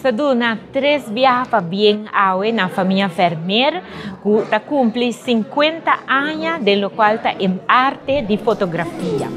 Saduna 3 viaja para bien awe na família Vermeer, que está cumpre 50 anos, do qual está em arte de fotografia.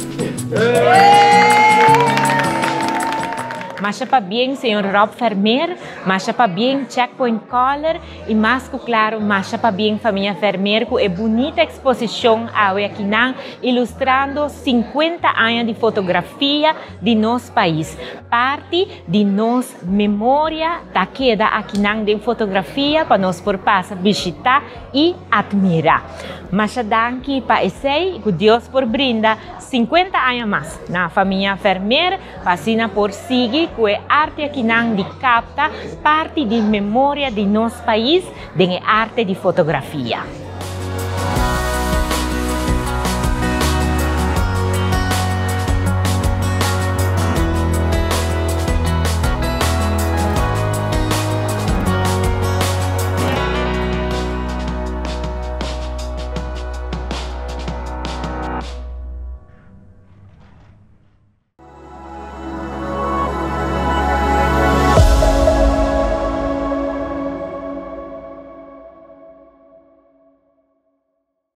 Mas para bem, senhor Rob Vermeer, mas para bem Checkpoint Color e mais claro, mas para bem família Vermeer, que é bonita exposição aqui na ilustrando 50 anos de fotografia de nosso país. Parte de nossa memória da queda aqui na de fotografia para nós por passar visitar e admirar. Mas danke para esse que Deus por brinda 50 anos mais na família Vermeer, vacina por seguir que é arte aqui de capta parte de memória de nosso país de arte de fotografia.